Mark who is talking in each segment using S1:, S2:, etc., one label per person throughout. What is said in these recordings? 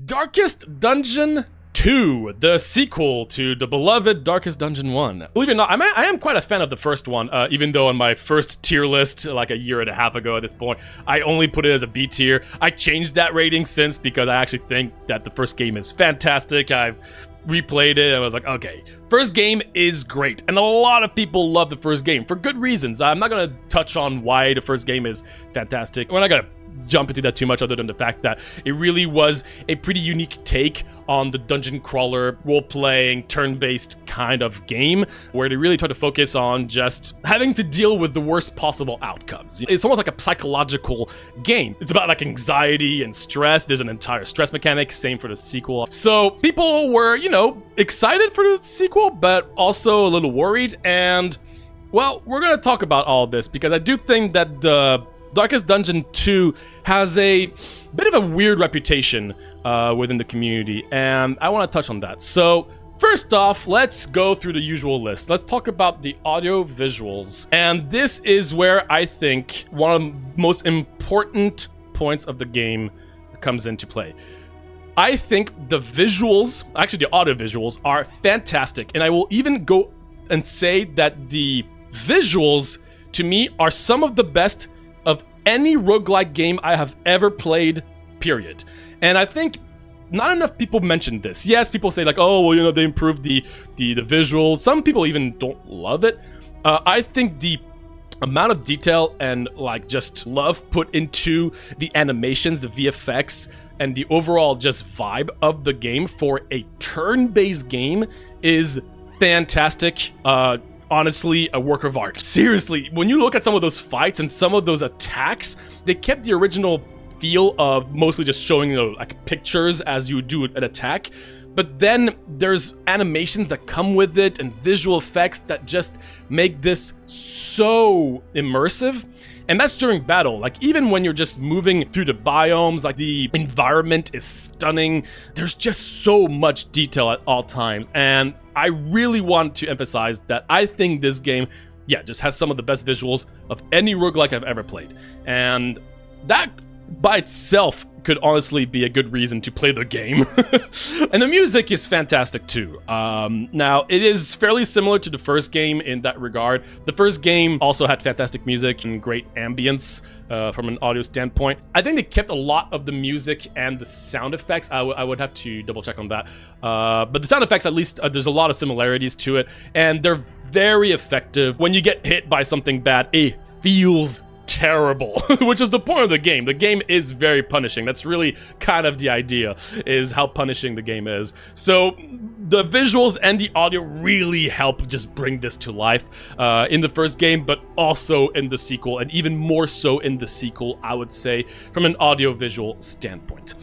S1: Darkest Dungeon 2, the sequel to the beloved Darkest Dungeon 1. Believe it or not, I am quite a fan of the first one, even though on my first tier list, like a year and a half ago at this point, I only put it as a B tier. I changed that rating since because I actually think that the first game is fantastic. I've replayed it and I was like, okay, first game is great. And a lot of people love the first game for good reasons. I'm not going to touch on why the first game is fantastic. We're not going to jump into that too much other than the fact that it really was a pretty unique take on the dungeon crawler role-playing turn-based kind of game where they really try to focus on just having to deal with the worst possible outcomes. It's almost like a psychological game. It's about like anxiety and stress. There's an entire stress mechanic, same for the sequel. So people were, you know, excited for the sequel, but also a little worried. And well, we're gonna talk about all of this because I do think that the Darkest Dungeon 2 has a bit of a weird reputation within the community, and I want to touch on that. So, first off, let's go through the usual list. Let's talk about the audio visuals. And this is where I think one of the most important points of the game comes into play. I think the visuals, actually the audio visuals, are fantastic. And I will even go and say that the visuals, to me, are some of the best of any roguelike game I have ever played, period. And I think not enough people mention this. Yes, people say like, oh, well, you know, they improved the visuals. Some people even don't love it. I think the amount of detail and like just love put into the animations, the VFX, and the overall just vibe of the game for a turn-based game is fantastic. Honestly, a work of art. Seriously, when you look at some of those fights and some of those attacks, they kept the original feel of mostly just showing, you know, like pictures as you do an attack. But then there's animations that come with it and visual effects that just make this so immersive. And that's during battle. Like, even when you're just moving through the biomes, like, the environment is stunning. There's just so much detail at all times. And I really want to emphasize that I think this game, yeah, just has some of the best visuals of any roguelike I've ever played. And that by itself could honestly be a good reason to play the game. And the music is fantastic too. Now, it is fairly similar to the first game in that regard. The first game also had fantastic music and great ambience from an audio standpoint. I think they kept a lot of the music and the sound effects. I would have to double check on that. But the sound effects, at least, there's a lot of similarities to it. And they're very effective. When you get hit by something bad, it feels terrible, which is the point of the game. The game is very punishing. That's really kind of the idea, is how punishing the game is. So the visuals and the audio really help just bring this to life in the first game, but also in the sequel, and even more so in the sequel, I would say, from an audio-visual standpoint.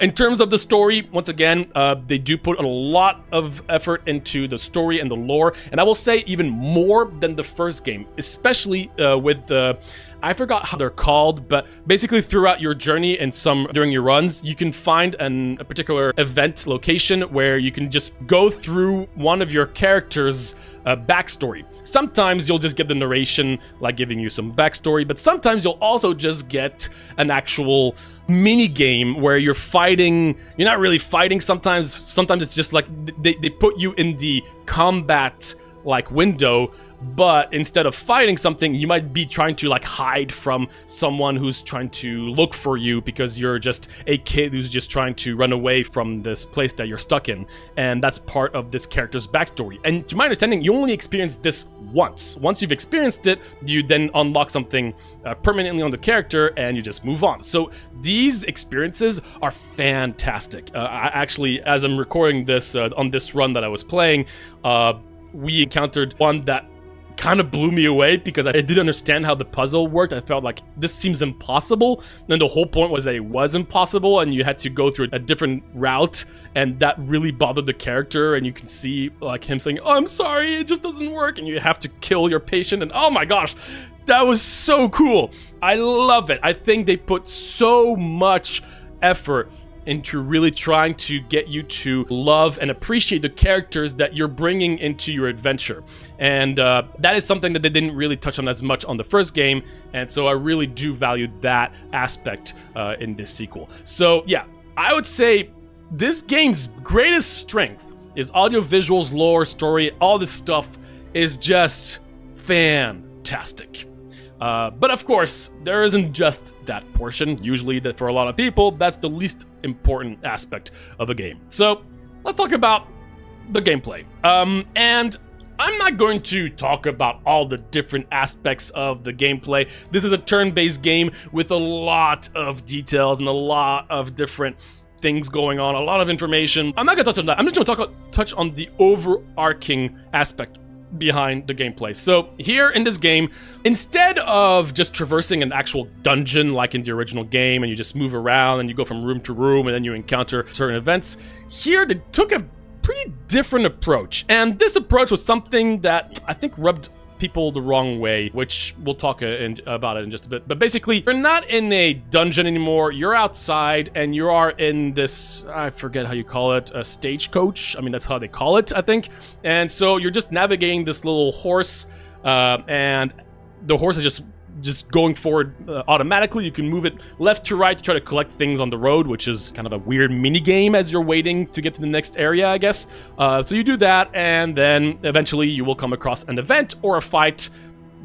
S1: In terms of the story, once again, they do put a lot of effort into the story and the lore, and I will say even more than the first game, especially with the... I forgot how they're called, but basically throughout your journey and during your runs, you can find a particular event location where you can just go through one of your characters' backstory. Sometimes you'll just get the narration, like giving you some backstory, but sometimes you'll also just get an actual mini game where you're fighting. You're not really fighting. Sometimes it's just like they put you in the combat like window, but instead of fighting something, you might be trying to like hide from someone who's trying to look for you because you're just a kid who's just trying to run away from this place that you're stuck in. And that's part of this character's backstory. And to my understanding, you only experience this once. Once you've experienced it, you then unlock something permanently on the character and you just move on. So these experiences are fantastic. I actually, as I'm recording this on this run that I was playing, we encountered one that kind of blew me away because I didn't understand how the puzzle worked. I felt like this seems impossible. And the whole point was that it was impossible and you had to go through a different route, and that really bothered the character. And you can see like him saying, oh, I'm sorry, it just doesn't work. And you have to kill your patient. And oh my gosh, that was so cool. I love it. I think they put so much effort into really trying to get you to love and appreciate the characters that you're bringing into your adventure. And that is something that they didn't really touch on as much on the first game, and so I really do value that aspect in this sequel. So yeah, I would say this game's greatest strength is audio, visuals, lore, story, all this stuff is just fantastic. But of course, there isn't just that portion. Usually, that for a lot of people, that's the least important aspect of a game. So let's talk about the gameplay. And I'm not going to talk about all the different aspects of the gameplay. This is a turn-based game with a lot of details and a lot of different things going on, a lot of information. I'm not going to touch on that. I'm just going to touch on the overarching aspect behind the gameplay. So here in this game, instead of just traversing an actual dungeon like in the original game and you just move around and you go from room to room and then you encounter certain events, here they took a pretty different approach. And this approach was something that I think rubbed people the wrong way, which we'll talk about it in just a bit. But basically, you're not in a dungeon anymore. You're outside and you are in this, I forget how you call it, a stagecoach. I mean, that's how they call it, I think. And so you're just navigating this little horse, and the horse is just going forward automatically. You can move it left to right to try to collect things on the road, which is kind of a weird mini game as you're waiting to get to the next area, I guess. So you do that, and then eventually you will come across an event or a fight.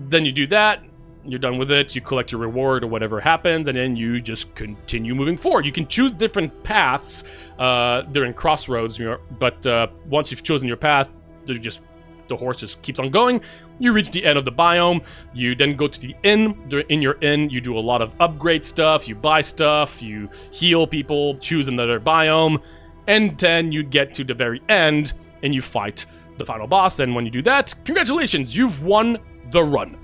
S1: Then you do that, you're done with it, you collect your reward or whatever happens, and then you just continue moving forward. You can choose different paths. They're in crossroads, but once you've chosen your path, the horse just keeps on going. You reach the end of the biome. You then go to the inn. In your inn, you do a lot of upgrade stuff. You buy stuff. You heal people. Choose another biome. And then you get to the very end and you fight the final boss. And when you do that, congratulations, you've won the run.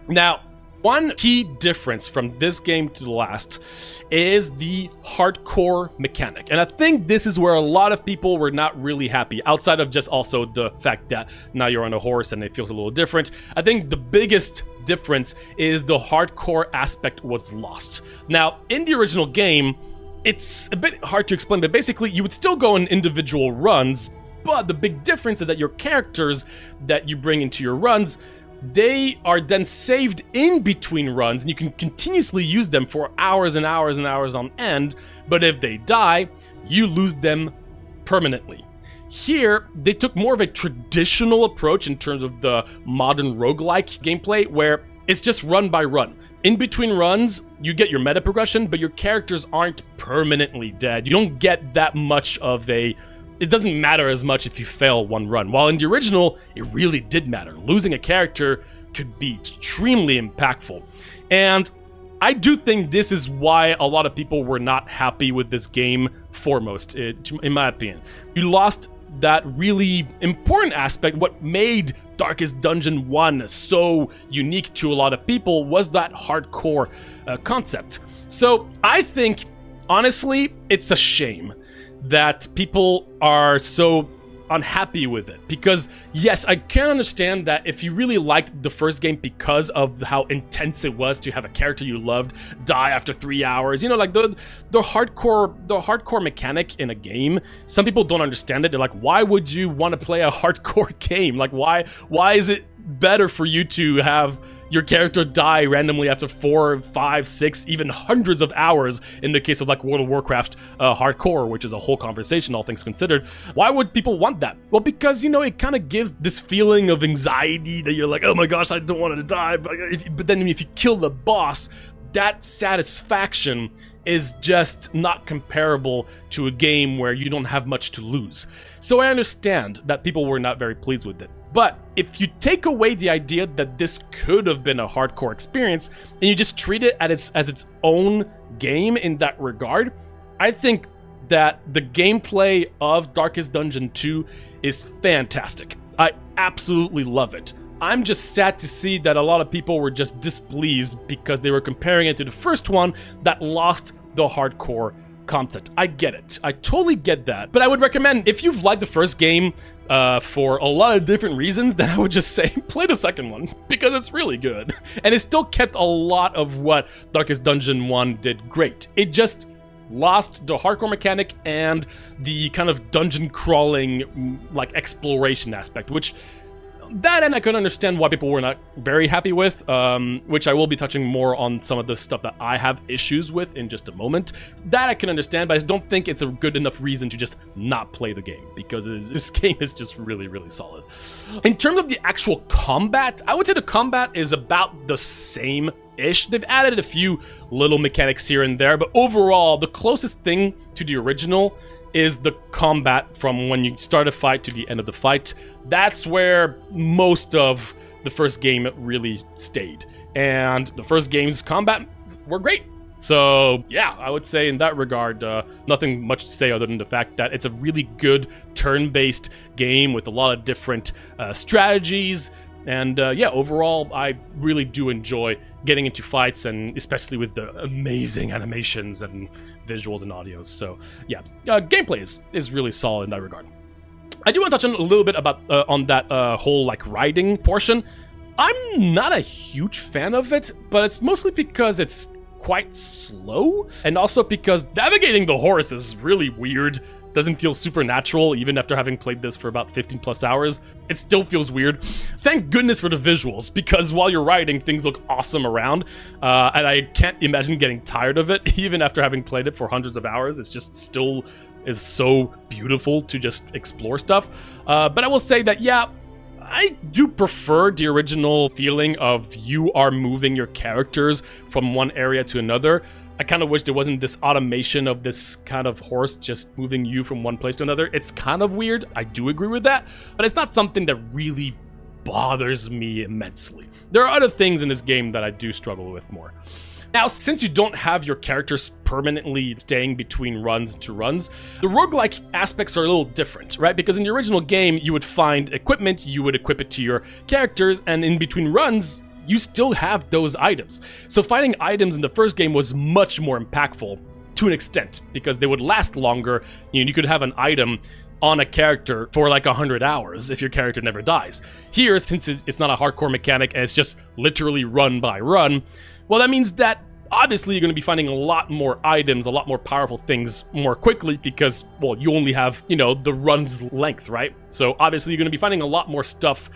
S1: Now, one key difference from this game to the last is the hardcore mechanic. And I think this is where a lot of people were not really happy, outside of just also the fact that now you're on a horse and it feels a little different. I think the biggest difference is the hardcore aspect was lost. Now, in the original game, it's a bit hard to explain, but basically you would still go on individual runs, but the big difference is that your characters that you bring into your runs, they are then saved in between runs, and you can continuously use them for hours and hours and hours on end, but if they die, you lose them permanently. Here, they took more of a traditional approach in terms of the modern roguelike gameplay, where it's just run by run. In between runs, you get your meta progression, but your characters aren't permanently dead. You don't get that much of a... It doesn't matter as much if you fail one run. While in the original, it really did matter. Losing a character could be extremely impactful. And I do think this is why a lot of people were not happy with this game foremost, in my opinion. You lost that really important aspect. What made Darkest Dungeon 1 so unique to a lot of people was that hardcore concept. So I think, honestly, it's a shame that people are so unhappy with it, because yes, I can understand that if you really liked the first game because of how intense it was to have a character you loved die after 3 hours, you know, like the hardcore mechanic in a game, some people don't understand it. They're like, why would you want to play a hardcore game? Like, why is it better for you to have your character die randomly after 4, 5, 6, even hundreds of hours in the case of like World of Warcraft hardcore, which is a whole conversation, all things considered. Why would people want that? Well, because, you know, it kind of gives this feeling of anxiety that you're like, oh my gosh, I don't want to die. But then if you kill the boss, that satisfaction is just not comparable to a game where you don't have much to lose. So I understand that people were not very pleased with it. But if you take away the idea that this could have been a hardcore experience and you just treat it as its own game in that regard, I think that the gameplay of Darkest Dungeon 2 is fantastic. I absolutely love it. I'm just sad to see that a lot of people were just displeased because they were comparing it to the first one that lost the hardcore content. I get it. I totally get that. But I would recommend, if you've liked the first game for a lot of different reasons, then I would just say play the second one, because it's really good. And it still kept a lot of what Darkest Dungeon 1 did great. It just lost the hardcore mechanic and the kind of dungeon crawling, like, exploration aspect, which that end I can understand why people were not very happy with, which I will be touching more on some of the stuff that I have issues with in just a moment. That I can understand, but I don't think it's a good enough reason to just not play the game, because this game is just really, really solid. In terms of the actual combat, I would say the combat is about the same-ish. They've added a few little mechanics here and there, but overall, the closest thing to the original is the combat from when you start a fight to the end of the fight. That's where most of the first game really stayed. And the first game's combat were great. So yeah, I would say in that regard, nothing much to say other than the fact that it's a really good turn-based game with a lot of different strategies. And yeah, overall, I really do enjoy getting into fights, and especially with the amazing animations and visuals and audios. So yeah, gameplay is really solid in that regard. I do want to touch on a little bit about on that whole like riding portion. I'm not a huge fan of it, but it's mostly because it's quite slow, and also because navigating the horse is really weird. Doesn't feel supernatural, even after having played this for about 15 plus hours. It still feels weird. Thank goodness for the visuals, because while you're riding, things look awesome around, and I can't imagine getting tired of it, even after having played it for hundreds of hours. It's just still is so beautiful to just explore stuff. But I will say that, yeah, I do prefer the original feeling of you are moving your characters from one area to another. I kind of wish there wasn't this automation of this kind of horse just moving you from one place to another. It's kind of weird. I do agree with that, but it's not something that really bothers me immensely. There are other things in this game that I do struggle with more. Now, since you don't have your characters permanently staying between runs to runs, the roguelike aspects are a little different, right? Because in the original game, you would find equipment, you would equip it to your characters, and in between runs, you still have those items. So finding items in the first game was much more impactful to an extent, because they would last longer. You could have an item on a character for like 100 hours if your character never dies. Here, since it's not a hardcore mechanic and it's just literally run by run, well, that means that obviously you're going to be finding a lot more items, a lot more powerful things more quickly, because, well, you only have, the run's length, right? So obviously you're going to be finding a lot more stuff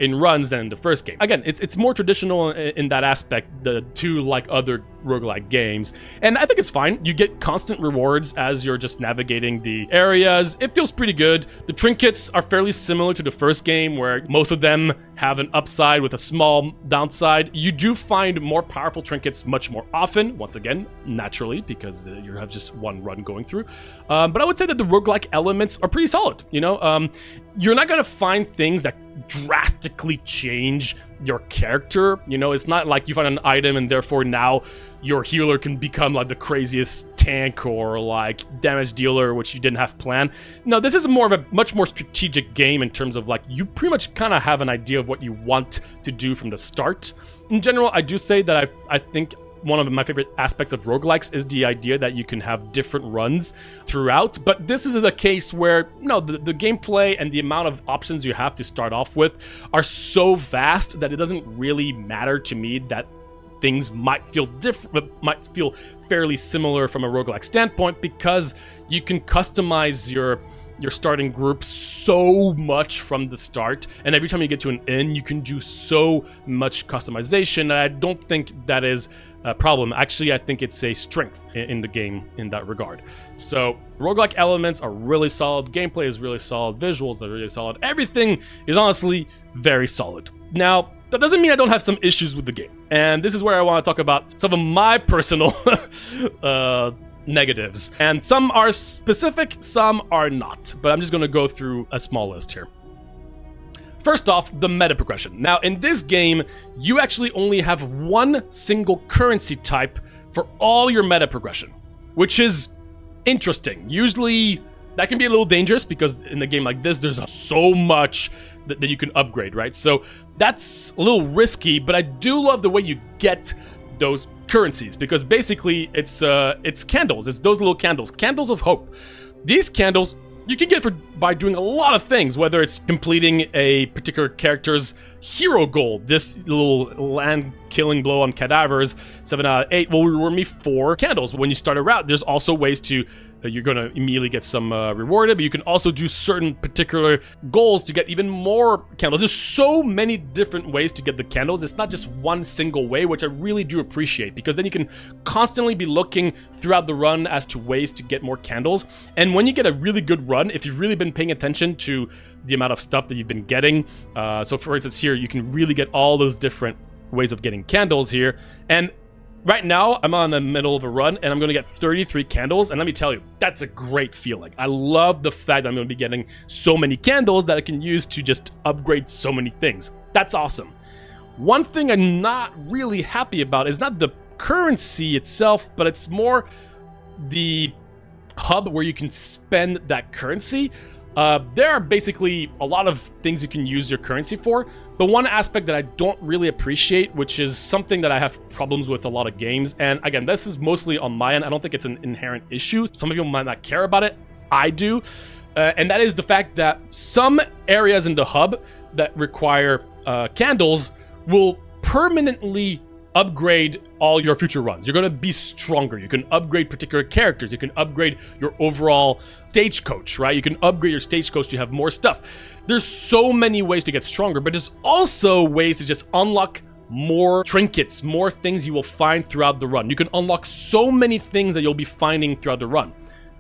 S1: in runs than in the first game. Again, it's more traditional in that aspect to like other roguelike games, and I think it's fine. You get constant rewards as you're just navigating the areas. It feels pretty good. The trinkets are fairly similar to the first game, where most of them have an upside with a small downside. You do find more powerful trinkets much more often, once again, naturally, because you have just one run going through. But I would say that the roguelike elements are pretty solid. You're not going to find things that drastically change your character. It's not like you find an item and therefore now your healer can become like the craziest tank or like damage dealer, which you didn't have planned. No, this is more of a much more strategic game in terms of like you pretty much kind of have an idea of what you want to do from the start. In general, I do say that I think one of my favorite aspects of roguelikes is the idea that you can have different runs throughout, but this is a case where, the gameplay and the amount of options you have to start off with are so vast that it doesn't really matter to me that things might feel different, but might feel fairly similar from a roguelike standpoint, because you can customize your starting group so much from the start, and every time you get to an end, you can do so much customization, and I don't think that is a problem. Actually, I think it's a strength in the game in that regard. So, roguelike elements are really solid, gameplay is really solid, visuals are really solid, everything is honestly very solid. Now, that doesn't mean I don't have some issues with the game, and this is where I want to talk about some of my personal negatives. And some are specific, some are not, but I'm just going to go through a small list here. First off, the meta progression. Now, in this game, you actually only have one single currency type for all your meta progression, which is interesting. Usually, that can be a little dangerous, because in a game like this, there's so much that you can upgrade, right? So that's a little risky, but I do love the way you get those currencies, because basically it's candles. It's those little candles of hope. These candles you can get by doing a lot of things, whether it's completing a particular character's hero goal. This little land killing blow on cadavers, 7 out of 8 will reward me 4 candles when you start a route. There's also ways to you're going to immediately get some rewarded, but you can also do certain particular goals to get even more candles. There's so many different ways to get the candles. It's not just one single way, which I really do appreciate, because then you can constantly be looking throughout the run as to ways to get more candles. And when you get a really good run, if you've really been paying attention to the amount of stuff that you've been getting, so for instance here, you can really get all those different ways of getting candles here. And right now, I'm on the middle of a run, and I'm going to get 33 candles, and let me tell you, that's a great feeling. I love the fact that I'm going to be getting so many candles that I can use to just upgrade so many things. That's awesome. One thing I'm not really happy about is not the currency itself, but it's more the hub where you can spend that currency. There are basically a lot of things you can use your currency for. The one aspect that I don't really appreciate, which is something that I have problems with a lot of games, and again, this is mostly on my end. I don't think it's an inherent issue. Some people might not care about it. I do. And that is the fact that some areas in the hub that require candles will permanently upgrade all your future runs. You're going to be stronger. You can upgrade particular characters. You can upgrade your overall stagecoach, right? You can upgrade your stagecoach to have more stuff. There's so many ways to get stronger, but there's also ways to just unlock more trinkets, more things you will find throughout the run. You can unlock so many things that you'll be finding throughout the run.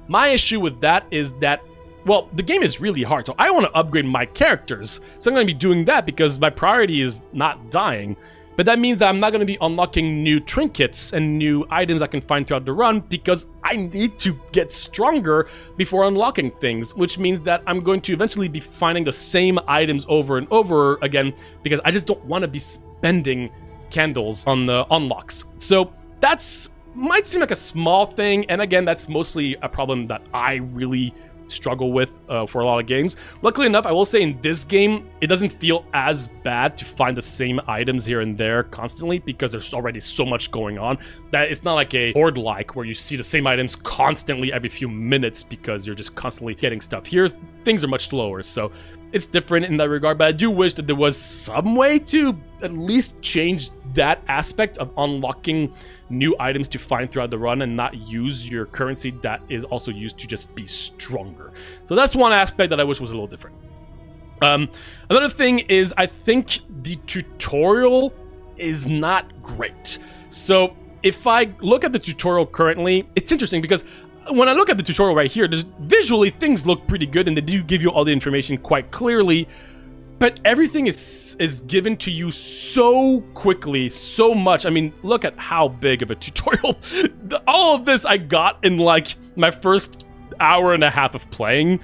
S1: My issue with that is that, well, the game is really hard, so I want to upgrade my characters. So I'm going to be doing that because my priority is not dying. But that means that I'm not going to be unlocking new trinkets and new items I can find throughout the run because I need to get stronger before unlocking things, which means that I'm going to eventually be finding the same items over and over again because I just don't want to be spending candles on the unlocks. So that's might seem like a small thing, and again, that's mostly a problem that I really struggle with for a lot of games. Luckily enough, I will say in this game, it doesn't feel as bad to find the same items here and there constantly because there's already so much going on that it's not like a horde-like where you see the same items constantly every few minutes because you're just constantly getting stuff. Here, things are much slower, so it's different in that regard, but I do wish that there was some way to at least change that aspect of unlocking new items to find throughout the run and not use your currency that is also used to just be stronger. So that's one aspect that I wish was a little different. Another thing is I think the tutorial is not great. So if I look at the tutorial currently, it's interesting because when I look at the tutorial right here, visually things look pretty good and they do give you all the information quite clearly, but everything is given to you so quickly, so much. I mean, look at how big of a tutorial. All of this I got in like my first hour and a half of playing.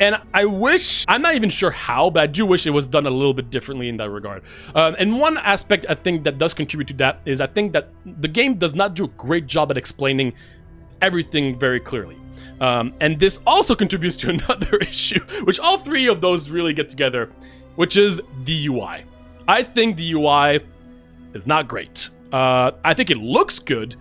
S1: And I wish, I'm not even sure how, but I do wish it was done a little bit differently in that regard. And one aspect I think that does contribute to that is I think that the game does not do a great job at explaining everything very clearly. And this also contributes to another issue, which all three of those really get together, which is the UI. I think the UI is not great. I think it looks good,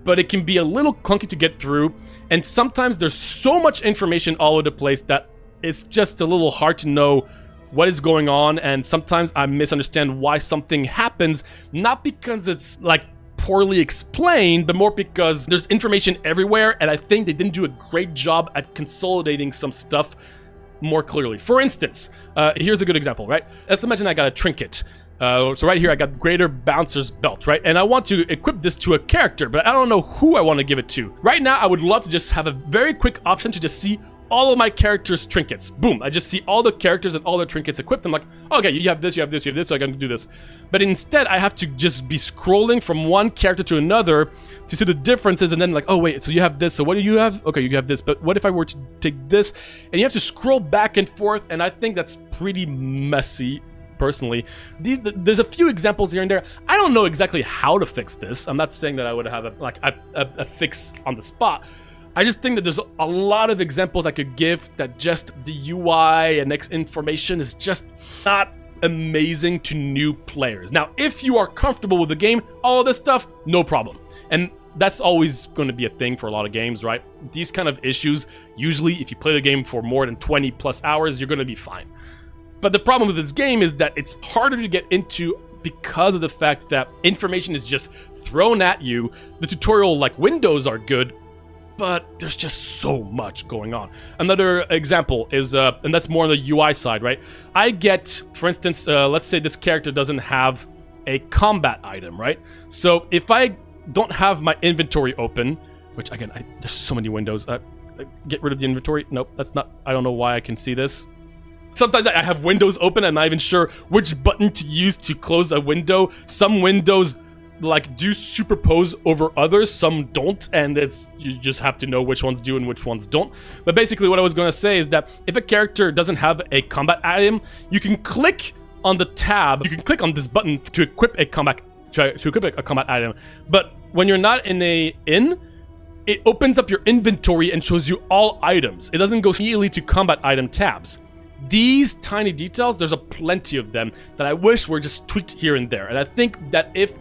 S1: but it can be a little clunky to get through. And sometimes there's so much information all over the place that it's just a little hard to know what is going on. And sometimes I misunderstand why something happens, not because it's like poorly explained, but more because there's information everywhere, and I think they didn't do a great job at consolidating some stuff more clearly. For instance, here's a good example, right? Let's imagine I got a trinket. So right here, I got Greater Bouncer's Belt, right? And I want to equip this to a character, but I don't know who I want to give it to. Right now, I would love to just have a very quick option to just see all of my characters' trinkets. Boom, I just see all the characters and all their trinkets equipped. I'm like, okay, you have this, you have this, you have this, so I can do this. But instead, I have to just be scrolling from one character to another to see the differences, and then like, oh wait, so you have this, so what do you have? Okay, you have this, but what if I were to take this? And you have to scroll back and forth, and I think that's pretty messy, personally. There's a few examples here and there. I don't know exactly how to fix this. I'm not saying that I would have a fix on the spot. I just think that there's a lot of examples I could give that just the UI and information is just not amazing to new players. Now, if you are comfortable with the game, all this stuff, no problem. And that's always going to be a thing for a lot of games, right? These kind of issues, usually if you play the game for more than 20 plus hours, you're going to be fine. But the problem with this game is that it's harder to get into because of the fact that information is just thrown at you. The tutorial like windows are good, but there's just so much going on. Another example is, and that's more on the UI side, right? I get, for instance, let's say this character doesn't have a combat item, right? So if I don't have my inventory open, which again, there's so many windows. Get rid of the inventory. Nope, that's not, I don't know why I can see this. Sometimes I have windows open and I'm not even sure which button to use to close a window. Some windows like do superpose over others, some don't, and you just have to know which ones do and which ones don't. But basically what I was going to say is that if a character doesn't have a combat item, you can click on the tab, you can click on this button to equip a combat item. But when you're not in a inn, it opens up your inventory and shows you all items. It doesn't go immediately to combat item tabs. These tiny details, there's a plenty of them that I wish were just tweaked here and there. And I think that if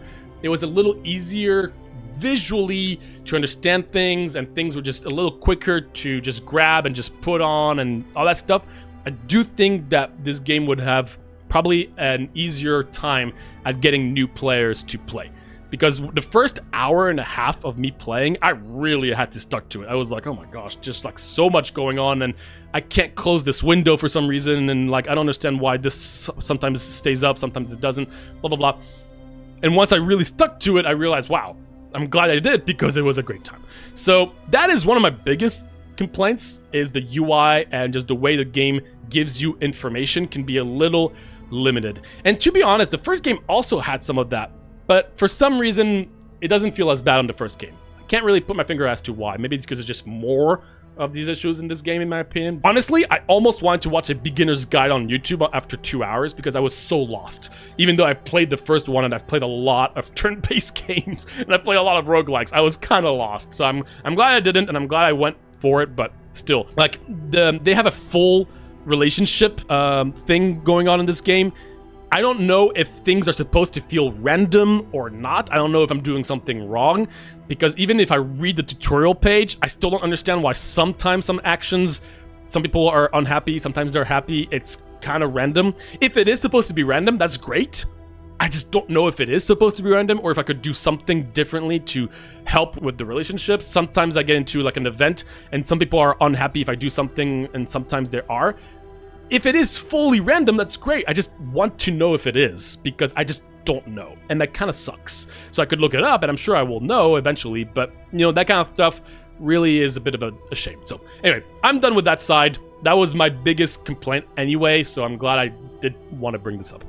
S1: it was a little easier visually to understand things and things were just a little quicker to just grab and just put on and all that stuff, I do think that this game would have probably an easier time at getting new players to play. Because the first hour and a half of me playing, I really had to stuck to it. I was like, oh my gosh, just like so much going on and I can't close this window for some reason and like I don't understand why this sometimes stays up, sometimes it doesn't, blah, blah, blah. And once I really stuck to it, I realized, wow, I'm glad I did because it was a great time. So that is one of my biggest complaints, is the UI and just the way the game gives you information can be a little limited. And to be honest, the first game also had some of that. But for some reason, it doesn't feel as bad on the first game. I can't really put my finger as to why. Maybe it's because there's just more of these issues in this game, in my opinion. Honestly, I almost wanted to watch a beginner's guide on YouTube after 2 hours because I was so lost. Even though I played the first one and I've played a lot of turn-based games and I play a lot of roguelikes, I was kind of lost. So I'm glad I didn't, and I'm glad I went for it, but still. Like, they have a full relationship thing going on in this game. I don't know if things are supposed to feel random or not. I don't know if I'm doing something wrong, because even if I read the tutorial page, I still don't understand why sometimes some actions, some people are unhappy, sometimes they're happy. It's kind of random. If it is supposed to be random, that's great. I just don't know if it is supposed to be random or if I could do something differently to help with the relationships. Sometimes I get into like an event and some people are unhappy if I do something, and sometimes there are. If it is fully random, that's great. I just want to know if it is, because I just don't know. And that kind of sucks. So I could look it up, and I'm sure I will know eventually, but, you know, that kind of stuff really is a bit of a shame. So anyway, I'm done with that side. That was my biggest complaint anyway, so I'm glad I did want to bring this up.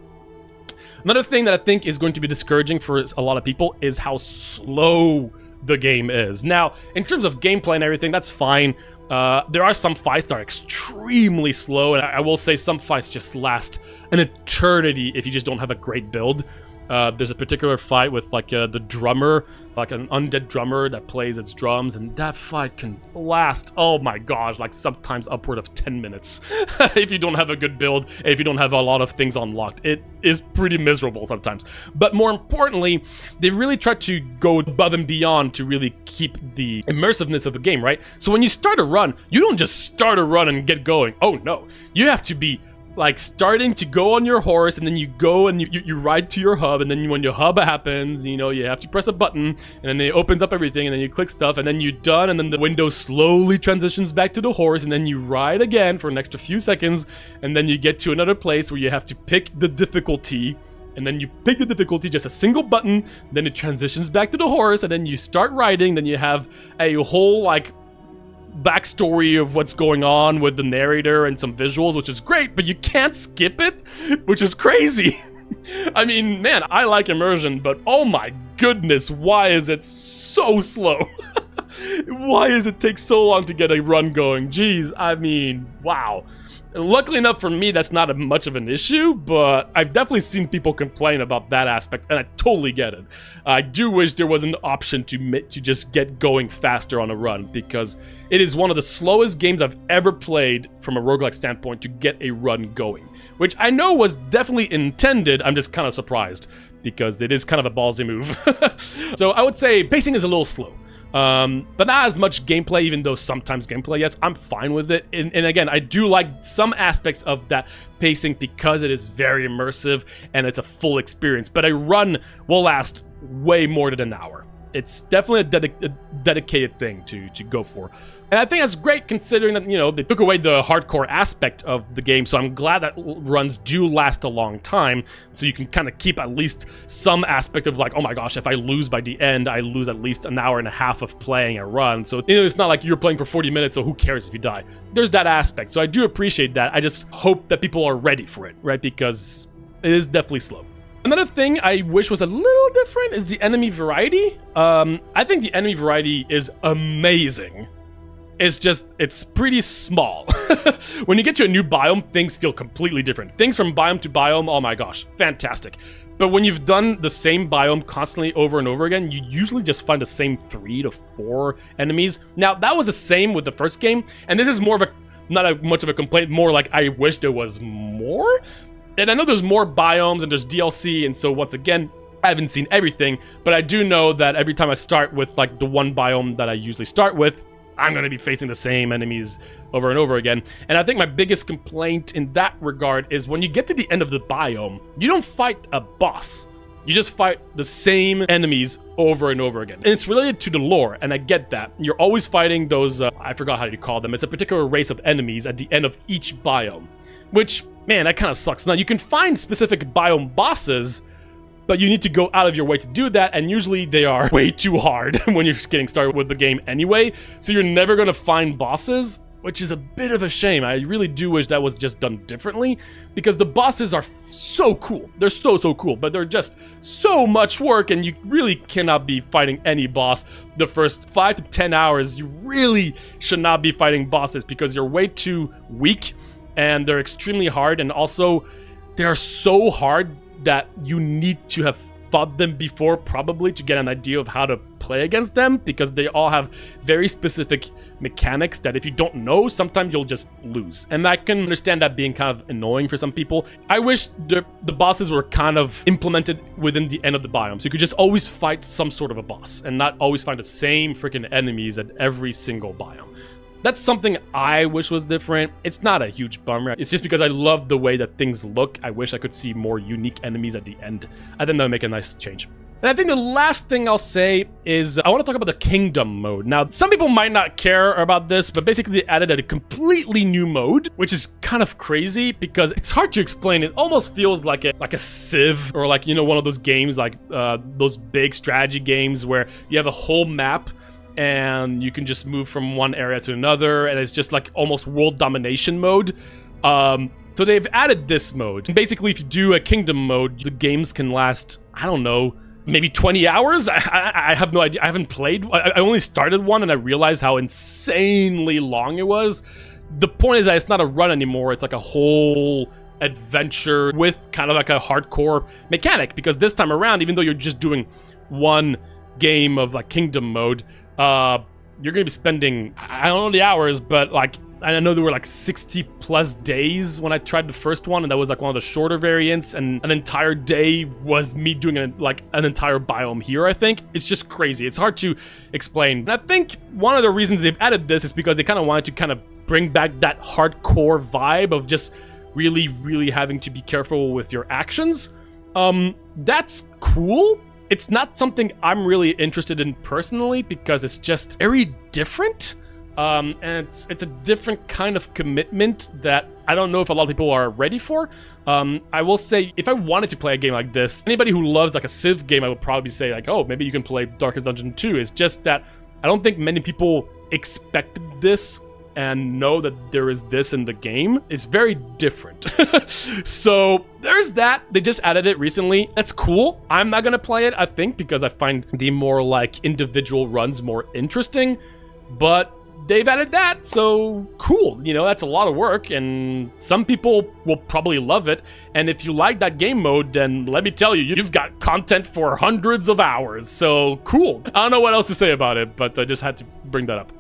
S1: Another thing that I think is going to be discouraging for a lot of people is how slow the game is. Now, in terms of gameplay and everything, that's fine. There are some fights that are extremely slow, and I will say some fights just last an eternity if you just don't have a great build. There's a particular fight with like the drummer, like an undead drummer that plays its drums, and that fight can last, oh my gosh, like sometimes upward of 10 minutes if you don't have a good build, if you don't have a lot of things unlocked. It is pretty miserable sometimes. But more importantly, they really try to go above and beyond to really keep the immersiveness of the game, right? So when you start a run, you don't just start a run and get going. Oh no, you have to be like starting to go on your horse, and then you go and you ride to your hub, and then when your hub happens, you know, you have to press a button, and then it opens up everything, and then you click stuff, and then you're done, and then the window slowly transitions back to the horse, and then you ride again for an extra few seconds, and then you get to another place where you have to pick the difficulty, and then you pick the difficulty, just a single button, then it transitions back to the horse, and then you start riding, then you have a whole like backstory of what's going on with the narrator and some visuals, which is great, but you can't skip it, which is crazy. I mean, man, I like immersion, but oh my goodness, why is it so slow? Why does it take so long to get a run going? Jeez, I mean, wow. Luckily enough for me, that's not much of an issue, but I've definitely seen people complain about that aspect, and I totally get it. I do wish there was an option to just get going faster on a run, because it is one of the slowest games I've ever played from a roguelike standpoint to get a run going, which I know was definitely intended. I'm just kind of surprised, because it is kind of a ballsy move. So I would say pacing is a little slow. But not as much gameplay, even though sometimes gameplay, yes, I'm fine with it. And again, I do like some aspects of that pacing because it is very immersive and it's a full experience. But a run will last way more than an hour. it's definitely a dedicated thing to go for. And I think that's great considering that, you know, they took away the hardcore aspect of the game, so I'm glad that runs do last a long time, so you can kind of keep at least some aspect of like, oh my gosh, if I lose by the end, I lose at least an hour and a half of playing a run. So, you know, it's not like you're playing for 40 minutes, so who cares if you die? There's that aspect, so I do appreciate that. I just hope that people are ready for it, right? Because it is definitely slow. Another thing I wish was a little different is the enemy variety. I think the enemy variety is amazing. It's pretty small. When you get to a new biome, things feel completely different. Things from biome to biome, oh my gosh, fantastic. But when you've done the same biome constantly over and over again, you usually just find the same 3 to 4 enemies. Now, that was the same with the first game, and this is more of a, not much of a complaint, more like I wish there was more. And I know there's more biomes and there's DLC, and so once again, I haven't seen everything, but I do know that every time I start with like the one biome that I usually start with, I'm going to be facing the same enemies over and over again. And I think my biggest complaint in that regard is when you get to the end of the biome, you don't fight a boss. You just fight the same enemies over and over again. And it's related to the lore, and I get that. You're always fighting those, I forgot how you call them. It's a particular race of enemies at the end of each biome. Which, man, that kind of sucks. Now, you can find specific biome bosses, but you need to go out of your way to do that, and usually they are way too hard when you're just getting started with the game anyway, so you're never going to find bosses, which is a bit of a shame. I really do wish that was just done differently, because the bosses are so cool. They're so cool, but they're just so much work, and you really cannot be fighting any boss the first 5 to 10 hours. You really should not be fighting bosses, because you're way too weak, and they're extremely hard, and also they're so hard that you need to have fought them before probably to get an idea of how to play against them, because they all have very specific mechanics that if you don't know, sometimes you'll just lose. And I can understand that being kind of annoying for some people. I wish the bosses were kind of implemented within the end of the biome, so you could just always fight some sort of a boss and not always find the same freaking enemies at every single biome. That's something I wish was different. It's not a huge bummer. It's just because I love the way that things look. I wish I could see more unique enemies at the end. I think that would make a nice change. And I think the last thing I'll say is I want to talk about the kingdom mode. Now, some people might not care about this, but basically they added a completely new mode, which is kind of crazy because it's hard to explain. It almost feels like a Civ, or like, you know, one of those games like those big strategy games where you have a whole map and you can just move from one area to another, and it's just like almost world domination mode. So they've added this mode. And basically, if you do a kingdom mode, the games can last, I don't know, maybe 20 hours? I have no idea. I haven't played. I only started one, and I realized how insanely long it was. The point is that it's not a run anymore. It's like a whole adventure with kind of like a hardcore mechanic, because this time around, even though you're just doing one game of like kingdom mode, you're gonna be spending, I don't know the hours, but like I know there were like 60 plus days when I tried the first one, and that was like one of the shorter variants, and an entire day was me doing an entire biome here. I think it's just crazy. It's hard to explain. And I think one of the reasons they've added this is because they kind of wanted to kind of bring back that hardcore vibe of just really having to be careful with your actions. That's cool. It's not something I'm really interested in personally, because it's just very different. And it's a different kind of commitment that I don't know if a lot of people are ready for. I will say, if I wanted to play a game like this, anybody who loves like a Civ game, I would probably say like, oh, maybe you can play Darkest Dungeon 2. It's just that I don't think many people expected this and know that there is this in the game. It's very different. So there's that. They just added it recently. That's cool. I'm not gonna play it, I think, because I find the more like individual runs more interesting, but they've added that, so cool. You know, that's a lot of work, and some people will probably love it. And if you like that game mode, then let me tell you, you've got content for hundreds of hours. So cool. I don't know what else to say about it, but I just had to bring that up.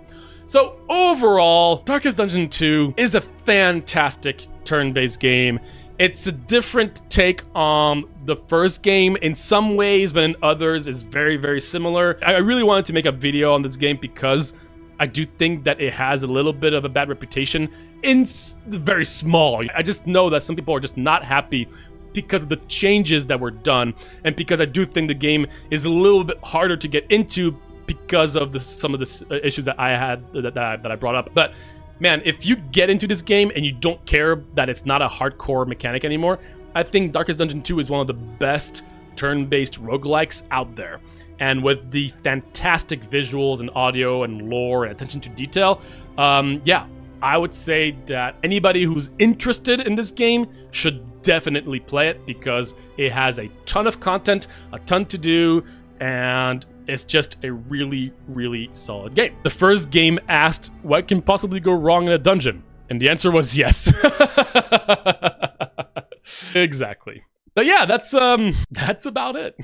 S1: So overall, Darkest Dungeon 2 is a fantastic turn-based game. It's a different take on the first game in some ways, but in others is very similar. I really wanted to make a video on this game because I do think that it has a little bit of a bad reputation in very small. I just know that some people are just not happy because of the changes that were done, and because I do think the game is a little bit harder to get into because of some of the issues that I had that I brought up. But man, if you get into this game and you don't care that it's not a hardcore mechanic anymore, I think Darkest Dungeon 2 is one of the best turn-based roguelikes out there. And with the fantastic visuals and audio and lore and attention to detail, yeah, I would say that anybody who's interested in this game should definitely play it, because it has a ton of content, a ton to do, and it's just a really, really solid game. The first game asked, what can possibly go wrong in a dungeon? And the answer was yes. Exactly. But yeah, that's about it.